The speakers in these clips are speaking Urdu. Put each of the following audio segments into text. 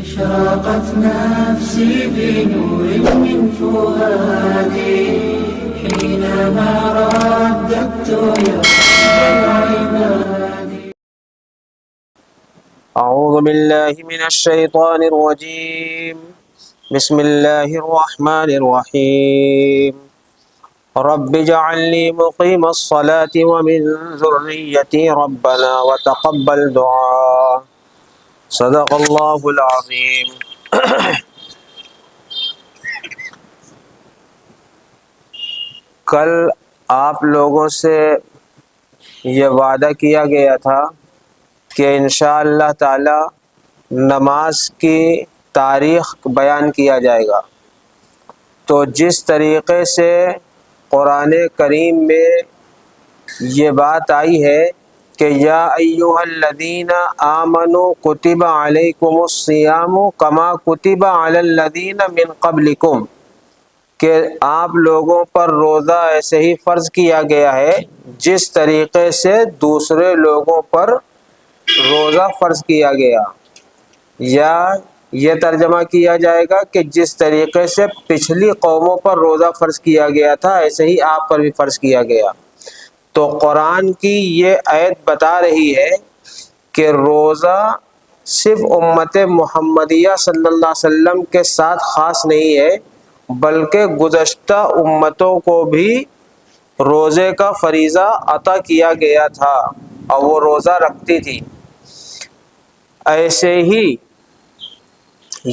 أشرقت نفسي بنور من فؤادي حينما رددت يا رب العباد. أعوذ بالله من الشيطان الرجيم. بسم الله الرحمن الرحيم. رب اجعلني مقيم الصلاة ومن ذريتي ربنا وتقبل دعاء. صدق اللہ العظیم. کل آپ لوگوں سے یہ وعدہ کیا گیا تھا کہ انشاءاللہ تعالی نماز کی تاریخ بیان کیا جائے گا. تو جس طریقے سے قرآن کریم میں یہ بات آئی ہے کہ یا ایھا الذین آمنوا کتب علیکم الصیام کما کتب علی الذین من قبلکم، کہ آپ لوگوں پر روزہ ایسے ہی فرض کیا گیا ہے جس طریقے سے دوسرے لوگوں پر روزہ فرض کیا گیا، یا یہ ترجمہ کیا جائے گا کہ جس طریقے سے پچھلی قوموں پر روزہ فرض کیا گیا تھا ایسے ہی آپ پر بھی فرض کیا گیا. تو قرآن کی یہ آیت بتا رہی ہے کہ روزہ صرف امت محمدیہ صلی اللہ علیہ وسلم کے ساتھ خاص نہیں ہے، بلکہ گزشتہ امتوں کو بھی روزے کا فریضہ عطا کیا گیا تھا اور وہ روزہ رکھتی تھی. ایسے ہی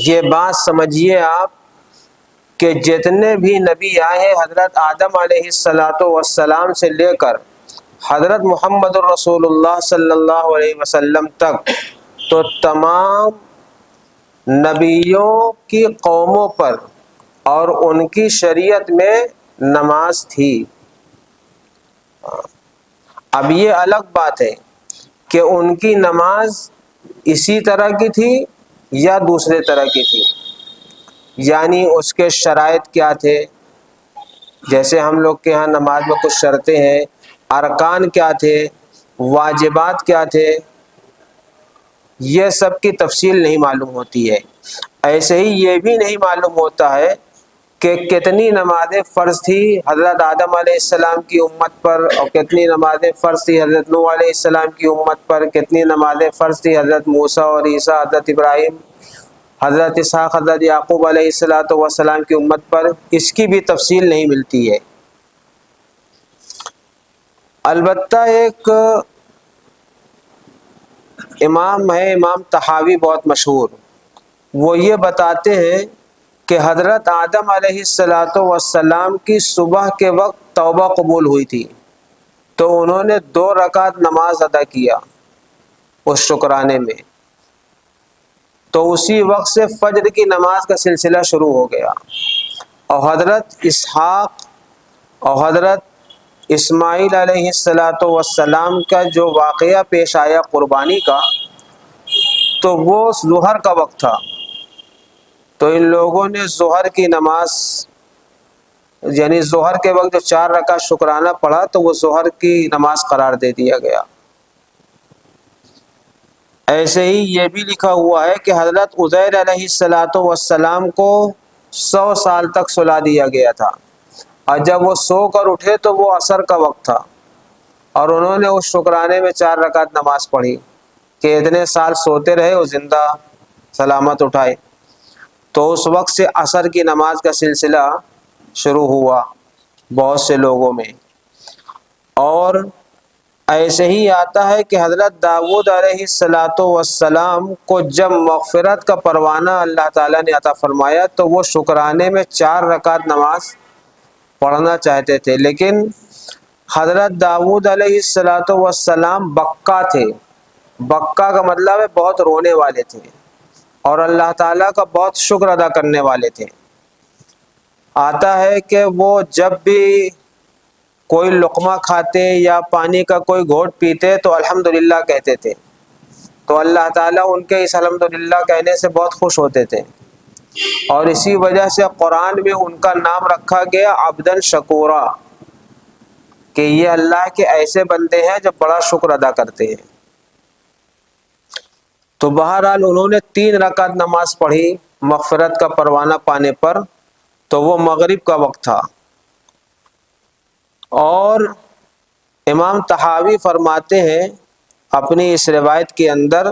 یہ بات سمجھیے آپ کہ جتنے بھی نبی آئے ہیں حضرت آدم علیہ السلام سے لے کر حضرت محمد الرسول اللہ صلی اللہ علیہ وسلم تک، تو تمام نبیوں کی قوموں پر اور ان کی شریعت میں نماز تھی. اب یہ الگ بات ہے کہ ان کی نماز اسی طرح کی تھی یا دوسرے طرح کی تھی، یعنی اس کے شرائط کیا تھے. جیسے ہم لوگ کے ہاں نماز میں کچھ شرطیں ہیں، ارکان کیا تھے، واجبات کیا تھے، یہ سب کی تفصیل نہیں معلوم ہوتی ہے. ایسے ہی یہ بھی نہیں معلوم ہوتا ہے کہ کتنی نمازیں فرض تھی حضرت آدم علیہ السلام کی امت پر، اور کتنی نمازیں فرض تھی حضرت نوح علیہ السلام کی امت پر، کتنی نمازیں فرض تھی حضرت موسیٰ اور عیسیٰ، حضرت ابراہیم، حضرت اسحاق، حضرت یعقوب علیہ السلام کی امت پر. اس کی بھی تفصیل نہیں ملتی ہے. البتہ ایک امام ہے، امام طحاوی، بہت مشہور، وہ یہ بتاتے ہیں کہ حضرت آدم علیہ السلام کی صبح کے وقت توبہ قبول ہوئی تھی، تو انہوں نے 2 رکعت نماز ادا کیا اس شکرانے میں. تو اسی وقت سے فجر کی نماز کا سلسلہ شروع ہو گیا. اور حضرت اسحاق اور حضرت اسماعیل علیہ السلام کا جو واقعہ پیش آیا قربانی کا، تو وہ ظہر کا وقت تھا. تو ان لوگوں نے ظہر کی نماز، یعنی ظہر کے وقت جو 4 رکعت شکرانہ پڑھا تو وہ ظہر کی نماز قرار دے دیا گیا. ایسے ہی یہ بھی لکھا ہوا ہے کہ حضرت عزیر علیہ السلام کو 100 سال تک سلا دیا گیا تھا، اور جب وہ سو کر اٹھے تو وہ عصر کا وقت تھا، اور انہوں نے اس شکرانے میں 4 رکعت نماز پڑھی کہ اتنے سال سوتے رہے اور زندہ سلامت اٹھائے. تو اس وقت سے عصر کی نماز کا سلسلہ شروع ہوا بہت سے لوگوں میں. اور ایسے ہی آتا ہے کہ حضرت داؤد علیہ السلام کو جب مغفرت کا پروانہ اللہ تعالیٰ نے عطا فرمایا تو وہ شکرانے میں 4 رکعت نماز پڑھنا چاہتے تھے، لیکن حضرت داؤد علیہ السلام بکا تھے. بکا کا مطلب ہے بہت رونے والے تھے، اور اللہ تعالیٰ کا بہت شکر ادا کرنے والے تھے. آتا ہے کہ وہ جب بھی کوئی لقمہ کھاتے یا پانی کا کوئی گھونٹ پیتے تو الحمدللہ کہتے تھے، تو اللہ تعالیٰ ان کے اس الحمدللہ کہنے سے بہت خوش ہوتے تھے. اور اسی وجہ سے قرآن میں ان کا نام رکھا گیا عبدن شکورا، کہ یہ اللہ کے ایسے بندے ہیں جو بڑا شکر ادا کرتے ہیں. تو بہرحال انہوں نے 3 رکعت نماز پڑھی مغفرت کا پروانہ پانے پر، تو وہ مغرب کا وقت تھا۔ اور امام طحاوی فرماتے ہیں اپنی اس روایت کے اندر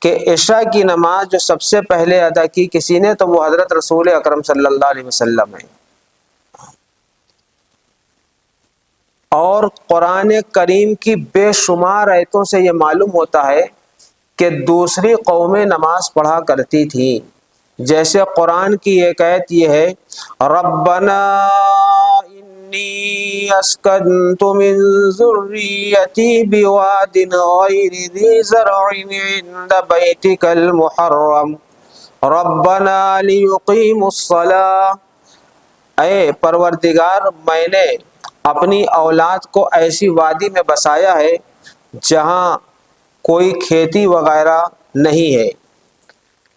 کہ عشاء کی نماز جو سب سے پہلے ادا کی کسی نے تو وہ حضرت رسول اکرم صلی اللہ علیہ وسلم ہے۔ اور قرآن کریم کی بے شمار آیتوں سے یہ معلوم ہوتا ہے کہ دوسری قومیں نماز پڑھا کرتی تھیں۔ جیسے قرآن کی ایک آیت یہ ہے، ربنا انی اسکنت من ذریتی بواد غیر ذی زرع عند بیتک المحرم ربنا لیقیموا الصلاۃ، اے پروردگار میں نے اپنی اولاد کو ایسی وادی میں بسایا ہے جہاں کوئی کھیتی وغیرہ نہیں ہے،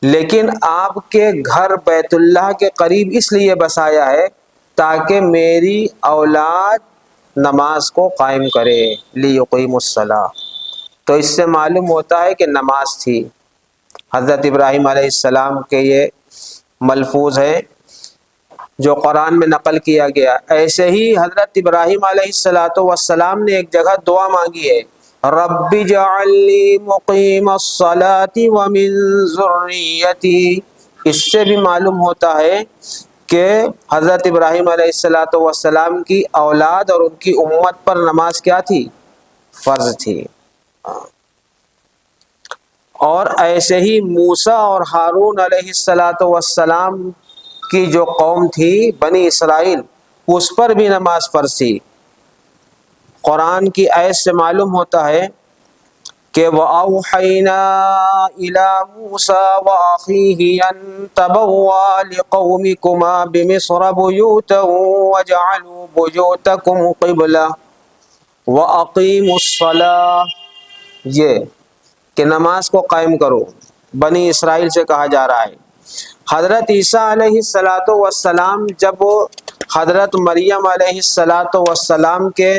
لیکن آپ کے گھر بیت اللہ کے قریب اس لیے بسایا ہے تاکہ میری اولاد نماز کو قائم کرے، لیقیم الصلاۃ۔ تو اس سے معلوم ہوتا ہے کہ نماز تھی۔ حضرت ابراہیم علیہ السلام کے یہ ملفوظ ہے جو قرآن میں نقل کیا گیا۔ ایسے ہی حضرت ابراہیم علیہ السلام نے ایک جگہ دعا مانگی ہے، رب اجعل لی مقیم الصلاۃ ومن ذریتی۔ اس سے بھی معلوم ہوتا ہے کہ حضرت ابراہیم علیہ السلام کی اولاد اور ان کی امت پر نماز کیا تھی؟ فرض تھی۔ اور ایسے ہی موسیٰ اور ہارون علیہ السلام کی جو قوم تھی بنی اسرائیل، اس پر بھی نماز فرض تھی۔ قرآن کی آیت سے معلوم ہوتا ہے کہ وَأَوْحَيْنَا إِلَى مُوسَىٰ وَأَخِيهِ أَن تَبَوَّآ لِقَوْمِكُمَا بِمِصْرَ بُيُوتًا وَاجْعَلُوا بُيُوتَكُمْ قِبْلَةً وَأَقِيمُوا الصَّلَاةَ، یہ کہ نماز کو قائم کرو، بنی اسرائیل سے کہا جا رہا ہے۔ حضرت عیسیٰ علیہ السلام جب حضرت مریم علیہ السلام کے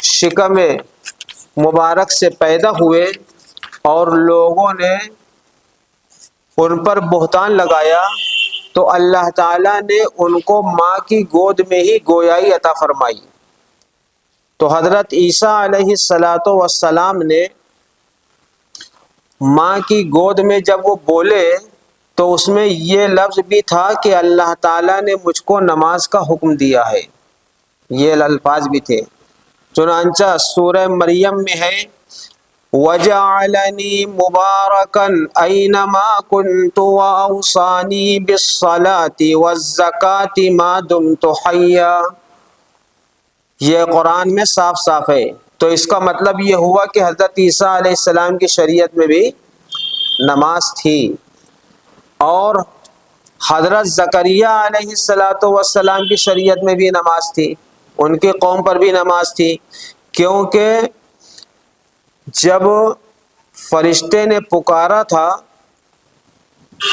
شکم مبارک سے پیدا ہوئے اور لوگوں نے ان پر بہتان لگایا تو اللہ تعالیٰ نے ان کو ماں کی گود میں ہی گویائی عطا فرمائی۔ تو حضرت عیسیٰ علیہ السلام نے ماں کی گود میں جب وہ بولے تو اس میں یہ لفظ بھی تھا کہ اللہ تعالیٰ نے مجھ کو نماز کا حکم دیا ہے، یہ الفاظ بھی تھے۔ چنانچہ سورہ مریم میں ہے وَجَعَلَنِي مُبَارَكًا أَيْنَمَا كُنْتُ وَأَوْصَانِي بِالصَّلَاةِ وَالزَّكَاةِ مَا دُمْتُ حَيًّا، یہ قرآن میں صاف صاف ہے۔ تو اس کا مطلب یہ ہوا کہ حضرت عیسیٰ علیہ السلام کی شریعت میں بھی نماز تھی، اور حضرت زکریا علیہ السلام کی شریعت میں بھی نماز تھی، ان کی قوم پر بھی نماز تھی، کیونکہ جب فرشتے نے پکارا تھا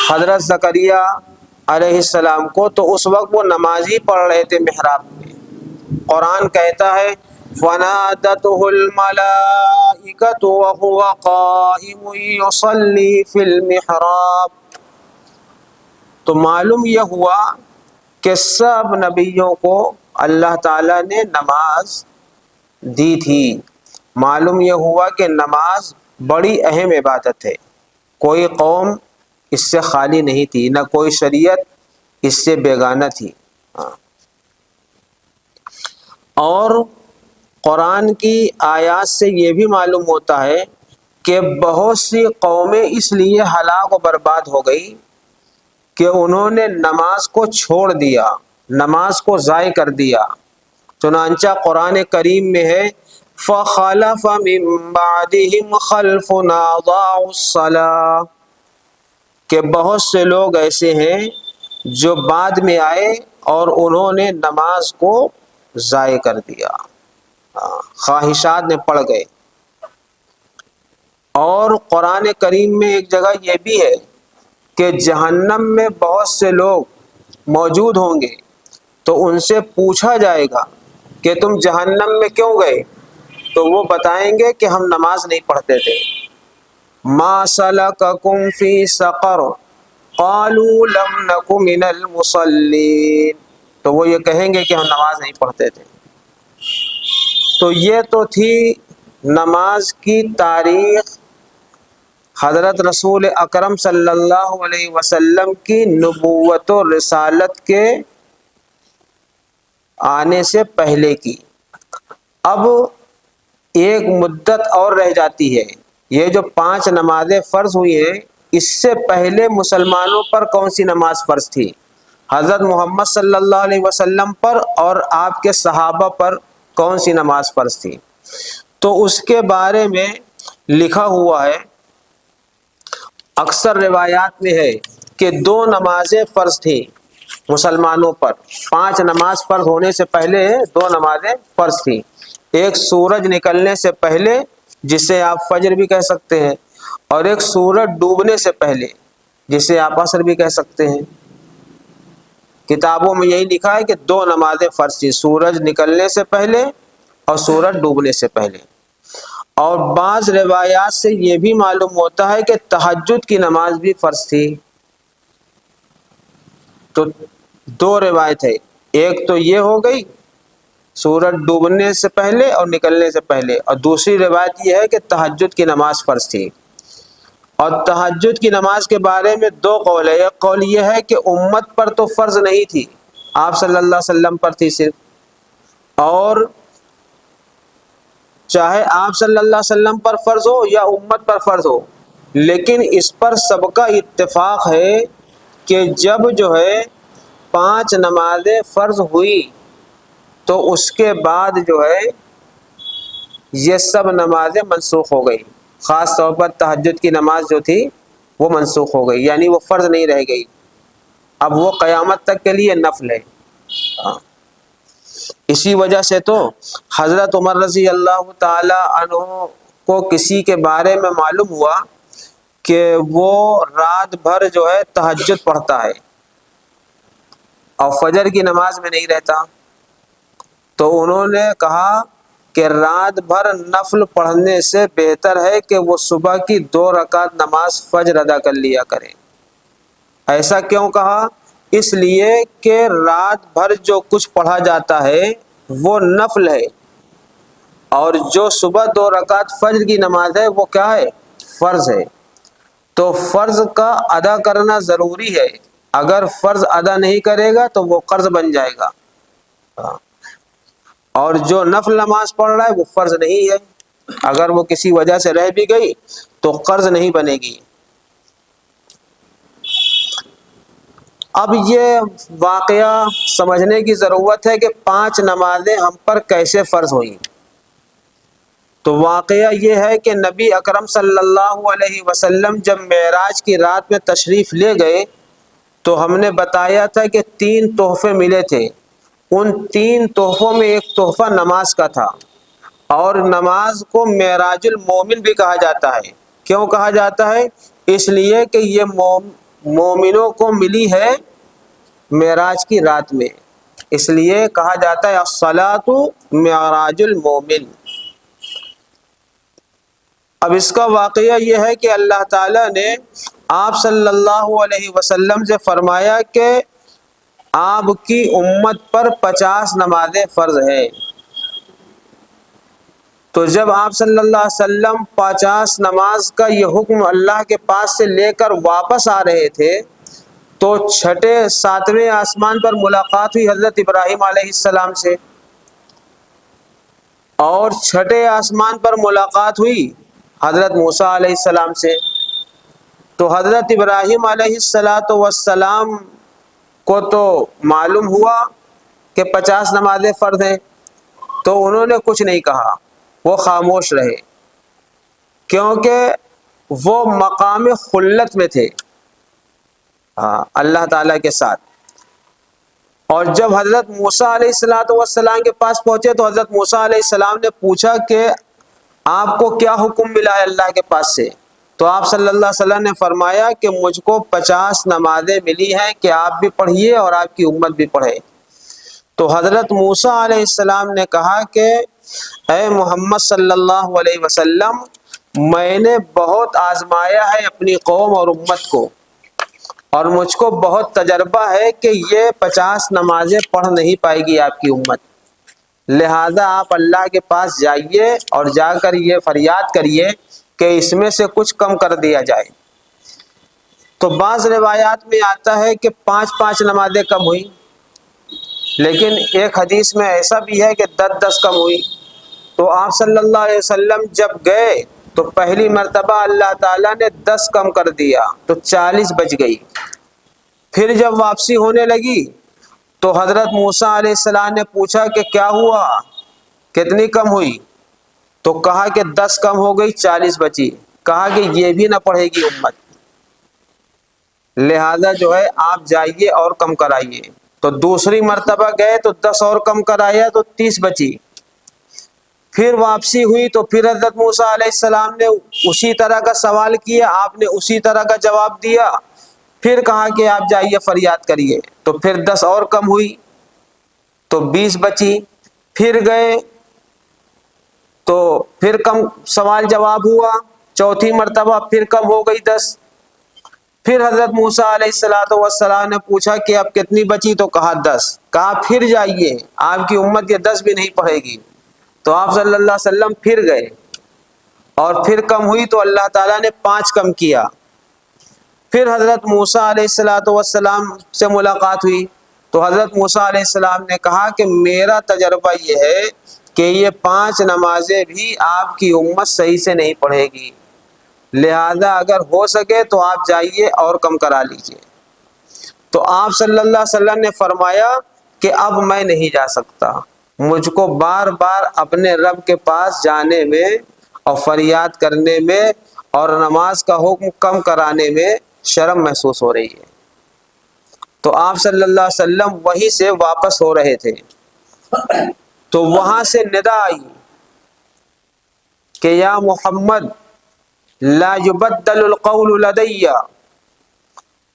حضرت زکریا علیہ السلام کو تو اس وقت وہ نماز ہی پڑھ رہے تھے محراب میں۔ قرآن کہتا ہے فَنَادَتْهُ الْمَلَائِكَةُ وَهُوَ قَائِمٌ يُصَلِّي فِي الْمِحْرَابِ۔ تو معلوم یہ ہوا کہ سب نبیوں کو اللہ تعالیٰ نے نماز دی تھی۔ معلوم یہ ہوا کہ نماز بڑی اہم عبادت ہے، کوئی قوم اس سے خالی نہیں تھی، نہ کوئی شریعت اس سے بیگانہ تھی۔ اور قرآن کی آیات سے یہ بھی معلوم ہوتا ہے کہ بہت سی قومیں اس لیے ہلاک و برباد ہو گئی کہ انہوں نے نماز کو چھوڑ دیا، نماز کو ضائع کر دیا۔ چنانچہ قرآن کریم میں ہے فَخَلَفَ مِن بَعْدِهِمْ خَلْفٌ أَضَاعُوا الصَّلَاةَ، کہ بہت سے لوگ ایسے ہیں جو بعد میں آئے اور انہوں نے نماز کو ضائع کر دیا، خواہشات میں پڑ گئے۔ اور قرآن کریم میں ایک جگہ یہ بھی ہے کہ جہنم میں بہت سے لوگ موجود ہوں گے تو ان سے پوچھا جائے گا کہ تم جہنم میں کیوں گئے؟ تو وہ بتائیں گے کہ ہم نماز نہیں پڑھتے تھے۔ ما سلککم فی سقر قالوا لم نک من المصلین، تو وہ یہ کہیں گے کہ ہم نماز نہیں پڑھتے تھے۔ تو یہ تو تھی نماز کی تاریخ حضرت رسول اکرم صلی اللہ علیہ وسلم کی نبوت و رسالت کے آنے سے پہلے کی۔ اب ایک مدت اور رہ جاتی ہے، یہ جو 5 نمازیں فرض ہوئی ہیں، اس سے پہلے مسلمانوں پر کون سی نماز فرض تھی؟ حضرت محمد صلی اللہ علیہ وسلم پر اور آپ کے صحابہ پر کون سی نماز فرض تھی؟ تو اس کے بارے میں لکھا ہوا ہے، اکثر روایات میں ہے کہ 2 نمازیں فرض تھیں مسلمانوں پر۔ 5 نماز فرض ہونے سے پہلے 2 نمازیں فرض تھیں۔ ایک سورج نکلنے سے پہلے، جسے آپ فجر بھی کہہ سکتے ہیں، اور ایک سورج ڈوبنے سے پہلے، جسے آپ عصر بھی کہہ سکتے ہیں۔ کتابوں میں یہی لکھا ہے کہ 2 نمازیں فرض تھیں، سورج نکلنے سے پہلے اور سورج ڈوبنے سے پہلے۔ اور بعض روایات سے یہ بھی معلوم ہوتا ہے کہ تہجد کی نماز بھی فرض تھی۔ تو 2 روایت ہے، ایک تو یہ ہو گئی سورج ڈوبنے سے پہلے اور نکلنے سے پہلے، اور دوسری روایت یہ ہے کہ تہجد کی نماز فرض تھی۔ اور تہجد کی نماز کے بارے میں 2 قول ہے۔ ایک قول یہ ہے کہ امت پر تو فرض نہیں تھی، آپ صلی اللہ علیہ وسلم پر تھی صرف، اور چاہے آپ صلی اللہ علیہ وسلم پر فرض ہو یا امت پر فرض ہو، لیکن اس پر سب کا اتفاق ہے کہ جب جو ہے 5 نمازیں فرض ہوئی تو اس کے بعد جو ہے یہ سب نمازیں منسوخ ہو گئی۔ خاص طور پر تہجد کی نماز جو تھی وہ منسوخ ہو گئی، یعنی وہ فرض نہیں رہ گئی، اب وہ قیامت تک کے لیے نفل ہے۔ اسی وجہ سے تو حضرت عمر رضی اللہ تعالی عنہ کو کسی کے بارے میں معلوم ہوا کہ وہ رات بھر جو ہے تہجد پڑھتا ہے اور فجر کی نماز میں نہیں رہتا، تو انہوں نے کہا کہ رات بھر نفل پڑھنے سے بہتر ہے کہ وہ صبح کی 2 رکعت نماز فجر ادا کر لیا کرے۔ ایسا کیوں کہا؟ اس لیے کہ رات بھر جو کچھ پڑھا جاتا ہے وہ نفل ہے، اور جو صبح 2 رکعت فجر کی نماز ہے وہ کیا ہے؟ فرض ہے۔ تو فرض کا ادا کرنا ضروری ہے، اگر فرض ادا نہیں کرے گا تو وہ قرض بن جائے گا، اور جو نفل نماز پڑھ رہا ہے وہ فرض نہیں ہے، اگر وہ کسی وجہ سے رہ بھی گئی تو قرض نہیں بنے گی۔ اب یہ واقعہ سمجھنے کی ضرورت ہے کہ 5 نمازیں ہم پر کیسے فرض ہوئیں۔ تو واقعہ یہ ہے کہ نبی اکرم صلی اللہ علیہ وسلم جب معراج کی رات میں تشریف لے گئے تو ہم نے بتایا تھا کہ 3 تحفے ملے تھے۔ ان 3 تحفوں میں ایک تحفہ نماز کا تھا، اور نماز کو معراج المومن بھی کہا جاتا ہے۔ کیوں کہا جاتا ہے؟ اس لیے کہ یہ مومنوں کو ملی ہے معراج کی رات میں، اس لیے کہا جاتا ہے الصلاۃ معراج المومن۔ اب اس کا واقعہ یہ ہے کہ اللہ تعالیٰ نے آپ صلی اللہ علیہ وسلم سے فرمایا کہ آپ کی امت پر 50 نمازیں فرض ہیں۔ تو جب آپ صلی اللہ علیہ وسلم 50 نماز کا یہ حکم اللہ کے پاس سے لے کر واپس آ رہے تھے تو 7ویں آسمان پر ملاقات ہوئی حضرت ابراہیم علیہ السلام سے، اور 6 آسمان پر ملاقات ہوئی حضرت موسیٰ علیہ السلام سے۔ تو حضرت ابراہیم علیہ السلام کو تو معلوم ہوا کہ 50 نمازیں فرض ہیں، تو انہوں نے کچھ نہیں کہا، وہ خاموش رہے، کیونکہ وہ مقام خلت میں تھے اللہ تعالیٰ کے ساتھ۔ اور جب حضرت موسیٰ علیہ السلام کے پاس پہنچے تو حضرت موسیٰ علیہ السلام نے پوچھا کہ آپ کو کیا حکم ملا ہے اللہ کے پاس سے؟ تو آپ صلی اللہ علیہ وسلم نے فرمایا کہ مجھ کو 50 نمازیں ملی ہیں کہ آپ بھی پڑھیے اور آپ کی امت بھی پڑھے۔ تو حضرت موسیٰ علیہ السلام نے کہا کہ اے محمد صلی اللہ علیہ وسلم، میں نے بہت آزمایا ہے اپنی قوم اور امت کو، اور مجھ کو بہت تجربہ ہے کہ یہ 50 نمازیں پڑھ نہیں پائے گی آپ کی امت، لہذا آپ اللہ کے پاس جائیے اور جا کر یہ فریاد کریے کہ اس میں سے کچھ کم کر دیا جائے۔ تو بعض روایات میں آتا ہے کہ 5 نمازیں کم ہوئی، لیکن ایک حدیث میں ایسا بھی ہے کہ 10 کم ہوئی۔ تو آپ صلی اللہ علیہ وسلم جب گئے تو پہلی مرتبہ اللہ تعالیٰ نے 10 کم کر دیا تو 40 بچ گئی۔ پھر جب واپسی ہونے لگی تو حضرت موسیٰ علیہ السلام نے پوچھا کہ کیا ہوا، کتنی کم ہوئی؟ تو کہا کہ 10 کم ہو گئی، 40 بچی۔ کہا کہ یہ بھی نہ پڑھے گی امت، لہذا جو ہے آپ جائیے اور کم کرائیے۔ تو دوسری مرتبہ گئے تو 10 اور کم کرایا تو 30 بچی۔ پھر واپسی ہوئی تو پھر حضرت موسیٰ علیہ السلام نے اسی طرح کا سوال کیا، آپ نے اسی طرح کا جواب دیا۔ پھر کہا کہ آپ جائیے فریاد کریے، تو پھر 10 اور کم ہوئی تو 20 بچی۔ پھر گئے تو پھر کم سوال جواب ہوا، چوتھی مرتبہ پھر کم ہو گئی 10۔ پھر حضرت موسیٰ علیہ السلام نے پوچھا کہ اب کتنی بچی؟ تو کہا 10۔ کہا پھر جائیے، آپ کی امت یہ 10 بھی نہیں پڑھے گی۔ تو آپ صلی اللہ علیہ وسلم پھر گئے اور پھر کم ہوئی تو اللہ تعالیٰ نے 5 کم کیا۔ پھر حضرت موسیٰ علیہ السلام سے ملاقات ہوئی تو حضرت موسیٰ علیہ السلام نے کہا کہ میرا تجربہ یہ ہے کہ یہ 5 نمازیں بھی آپ کی امت صحیح سے نہیں پڑھے گی، لہذا اگر ہو سکے تو آپ جائیے اور کم کرا لیجیے۔ تو آپ صلی اللہ علیہ وسلم نے فرمایا کہ اب میں نہیں جا سکتا، مجھ کو بار بار اپنے رب کے پاس جانے میں اور فریاد کرنے میں اور نماز کا حکم کم کرانے میں شرم محسوس ہو رہی ہے۔ تو آپ صلی اللہ علیہ وسلم وہیں سے واپس ہو رہے تھے تو وہاں سے ندا آئی کہ یا محمد لا یبدل القول لدی،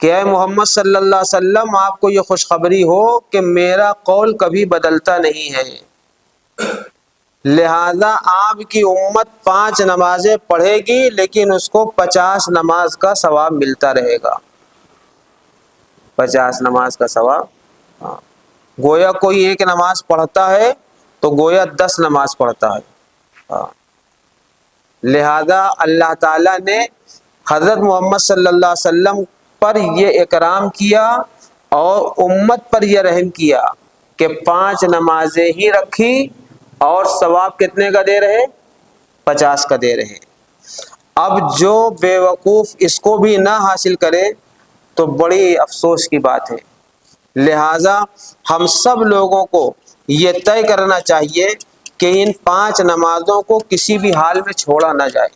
کہ اے محمد صلی اللہ علیہ وسلم آپ کو یہ خوشخبری ہو کہ میرا قول کبھی بدلتا نہیں ہے، لہذا آپ کی امت 5 نمازیں پڑھے گی لیکن اس کو 50 نماز کا ثواب ملتا رہے گا۔ 50 نماز کا ثواب، گویا کوئی ایک نماز پڑھتا ہے تو گویا 10 نماز پڑھتا ہے۔ لہذا اللہ تعالیٰ نے حضرت محمد صلی اللہ علیہ وسلم پر یہ اکرام کیا اور امت پر یہ رحم کیا کہ 5 نمازیں ہی رکھی اور ثواب کتنے کا دے رہے؟ 50 کا دے رہے۔ اب جو بے وقوف اس کو بھی نہ حاصل کرے تو بڑی افسوس کی بات ہے۔ لہذا ہم سب لوگوں کو یہ طے کرنا چاہیے کہ ان 5 نمازوں کو کسی بھی حال میں چھوڑا نہ جائے۔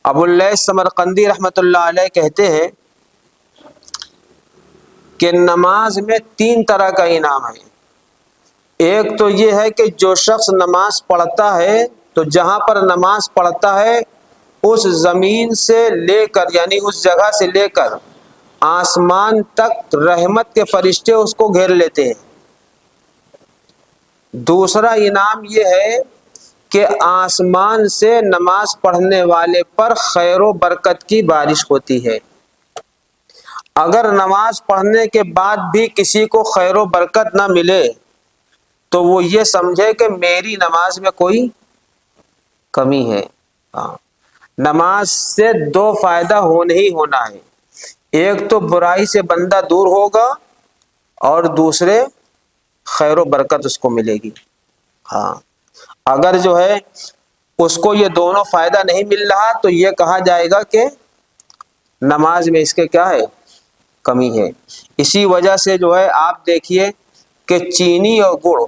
ابو اللیث سمرقندی رحمۃ اللہ علیہ کہتے ہیں کہ نماز میں 3 طرح کا انعام ہے۔ ایک تو یہ ہے کہ جو شخص نماز پڑھتا ہے تو جہاں پر نماز پڑھتا ہے اس زمین سے لے کر، یعنی اس جگہ سے لے کر آسمان تک رحمت کے فرشتے اس کو گھیر لیتے ہیں۔ دوسرا انعام یہ ہے کہ آسمان سے نماز پڑھنے والے پر خیر و برکت کی بارش ہوتی ہے۔ اگر نماز پڑھنے کے بعد بھی کسی کو خیر و برکت نہ ملے تو وہ یہ سمجھے کہ میری نماز میں کوئی کمی ہے۔ نماز سے 2 فائدہ ہونا ہی ہونا ہے، ایک تو برائی سے بندہ دور ہوگا اور دوسرے خیر و برکت اس کو ملے گی۔ اگر جو ہے اس کو یہ دونوں فائدہ نہیں مل رہا تو یہ کہا جائے گا کہ نماز میں اس کے کیا ہے؟ کمی ہے۔ اسی وجہ سے جو ہے آپ دیکھیے کہ چینی اور گڑ،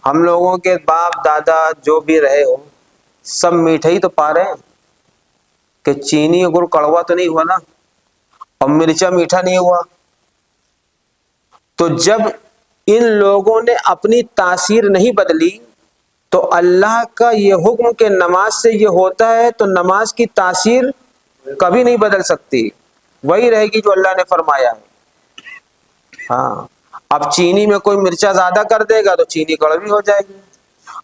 ہم لوگوں کے باپ دادا جو بھی رہے ہو سب میٹھے ہی تو پا رہے ہیں کہ چینی اور گڑ کڑوا تو نہیں ہوا نا، اور مرچا میٹھا نہیں ہوا۔ تو جب ان لوگوں نے اپنی تاثیر نہیں بدلی تو اللہ کا یہ حکم کہ نماز سے یہ ہوتا ہے تو نماز کی تاثیر کبھی نہیں بدل سکتی، وہی رہے گی جو اللہ نے فرمایا ہے۔ اب چینی میں کوئی مرچا زیادہ کر دے گا تو چینی کڑوی ہو جائے گی،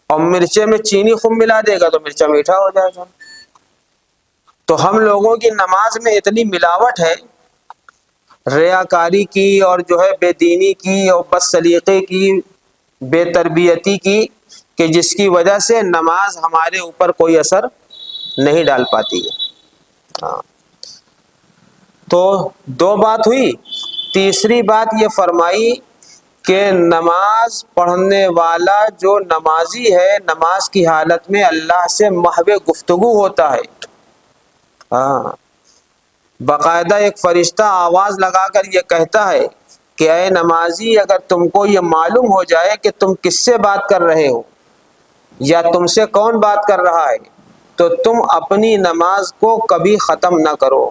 اور مرچے میں چینی خوب ملا دے گا تو مرچا میٹھا ہو جائے گا۔ تو ہم لوگوں کی نماز میں اتنی ملاوٹ ہے، ریاکاری کی اور جو ہے بے دینی کی اور بد سلیقے کی، بے تربیتی کی، کہ جس کی وجہ سے نماز ہمارے اوپر کوئی اثر نہیں ڈال پاتی ہے۔ ہاں، تو دو بات ہوئی۔ تیسری بات یہ فرمائی کہ نماز پڑھنے والا جو نمازی ہے، نماز کی حالت میں اللہ سے محو گفتگو ہوتا ہے۔ ہاں، باقاعدہ ایک فرشتہ آواز لگا کر یہ کہتا ہے کہ اے نمازی، اگر تم کو یہ معلوم ہو جائے کہ تم کس سے بات کر رہے ہو یا تم سے کون بات کر رہا ہے تو تم اپنی نماز کو کبھی ختم نہ کرو۔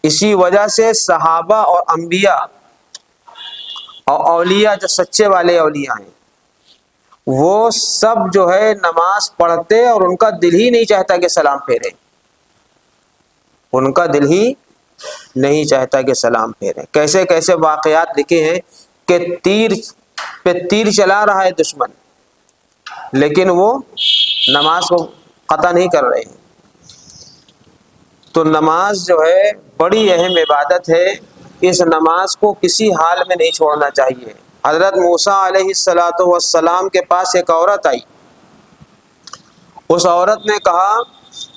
اسی وجہ سے صحابہ اور انبیاء اور اولیاء، جو سچے والے اولیاء ہیں، وہ سب جو ہے نماز پڑھتے اور ان کا دل ہی نہیں چاہتا کہ سلام پھیرے، ان کا دل ہی نہیں چاہتا کہ سلام پھیرے۔ کیسے کیسے واقعات لکھے ہیں کہ تیر پہ تیر چلا رہا ہے دشمن، لیکن وہ نماز کو قطع نہیں کر رہے ہیں۔ تو نماز جو ہے بڑی اہم عبادت ہے، اس نماز کو کسی حال میں نہیں چھوڑنا چاہیے۔ حضرت موسیٰ علیہ السلام کے پاس ایک عورت آئی۔ اس عورت نے کہا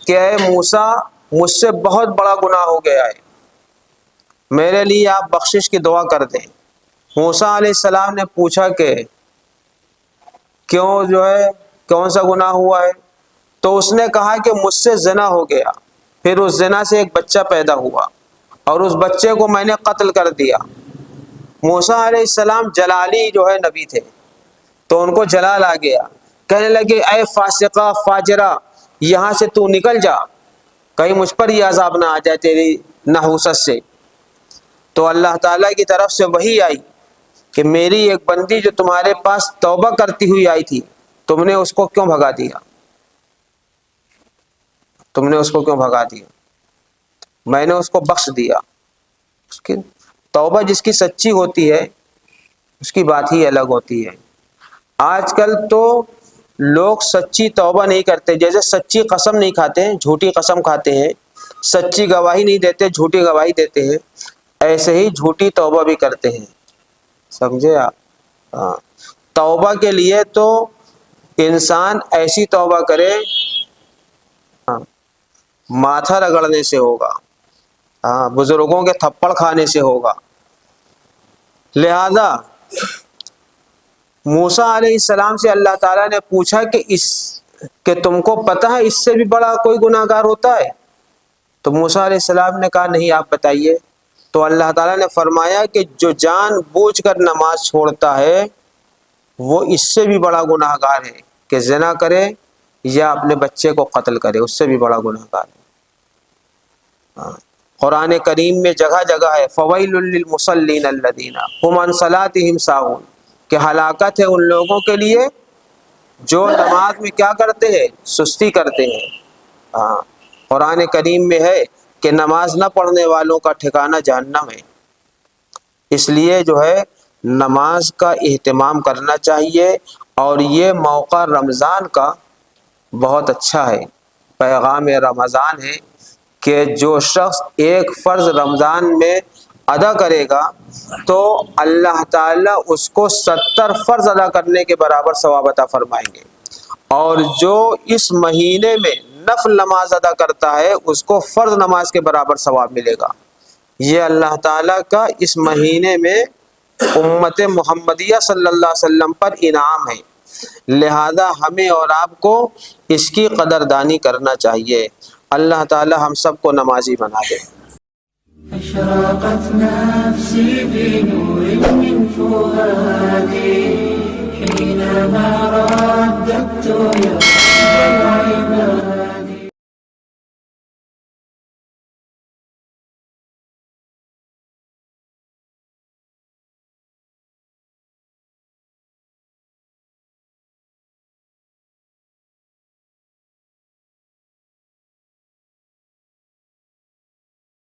کہ اے موسیٰ، مجھ سے بہت بڑا گناہ ہو گیا ہے، میرے لیے آپ بخشش کی دعا کر دیں۔ موسیٰ علیہ السلام نے پوچھا کہ کیوں، جو ہے کون سا گناہ ہوا ہے؟ تو اس نے کہا کہ مجھ سے زنا ہو گیا، پھر اس زنا سے ایک بچہ پیدا ہوا اور اس بچے کو میں نے قتل کر دیا۔ موسیٰ علیہ السلام جلالی جو ہے نبی تھے، تو ان کو جلال آ گیا، کہنے لگے اے فاسقہ فاجرہ، یہاں سے تو نکل جا، کہیں مجھ پر یہ عذاب نہ آ جائے تیری نحوست سے۔ تو اللہ تعالیٰ کی طرف سے وحی آئی کہ میری ایک بندی جو تمہارے پاس توبہ کرتی ہوئی آئی تھی، تم نے اس کو کیوں بھگا دیا؟ تم نے اس کو کیوں بھگا دیا؟ میں نے اس کو بخش دیا۔ اس کی توبہ جس کی سچی ہوتی ہے اس کی بات ہی الگ ہوتی ہے۔ آج کل تو لوگ سچی توبہ نہیں کرتے، جیسے سچی قسم نہیں کھاتے ہیں، جھوٹی قسم کھاتے ہیں، سچی گواہی نہیں دیتے، جھوٹی گواہی دیتے ہیں، ایسے ہی جھوٹی توبہ بھی کرتے ہیں۔ سمجھے آپ؟ ہاں، توبہ کے لیے تو انسان ایسی توبہ کرے، ہاں، ماتھا رگڑنے سے ہوگا، ہاں، بزرگوں کے تھپڑ کھانے سے ہوگا۔ لہذا موسیٰ علیہ السلام سے اللہ تعالیٰ نے پوچھا کہ تم کو پتہ ہے اس سے بھی بڑا کوئی گناہ گار ہوتا ہے؟ تو موسیٰ علیہ السلام نے کہا نہیں، آپ بتائیے۔ تو اللہ تعالیٰ نے فرمایا کہ جو جان بوجھ کر نماز چھوڑتا ہے وہ اس سے بھی بڑا گناہ گار ہے، کہ زنا کرے یا اپنے بچے کو قتل کرے، اس سے بھی بڑا گناہ گار ہے۔ قرآن کریم میں جگہ جگہ ہے فویل للمصلین الذین هم عن صلاتهم ساہون، کہ ہلاکت ہے ان لوگوں کے لیے جو نماز میں کیا کرتے ہیں؟ سستی کرتے ہیں۔ ہاں، قرآن کریم میں ہے کہ نماز نہ پڑھنے والوں کا ٹھکانہ جہنم ہے۔ اس لیے جو ہے نماز کا اہتمام کرنا چاہیے، اور یہ موقع رمضان کا بہت اچھا ہے، پیغام رمضان ہے کہ جو شخص ایک فرض رمضان میں ادا کرے گا تو اللہ تعالیٰ اس کو 70 فرض ادا کرنے کے برابر ثواب عطا فرمائیں گے، اور جو اس مہینے میں نفل نماز ادا کرتا ہے اس کو فرض نماز کے برابر ثواب ملے گا۔ یہ اللہ تعالیٰ کا اس مہینے میں امت محمدیہ صلی اللہ علیہ وسلم پر انعام ہے، لہذا ہمیں اور آپ کو اس کی قدردانی کرنا چاہیے۔ اللہ تعالیٰ ہم سب کو نمازی بنا دے۔ أشرقت نفسي بنور من فؤادي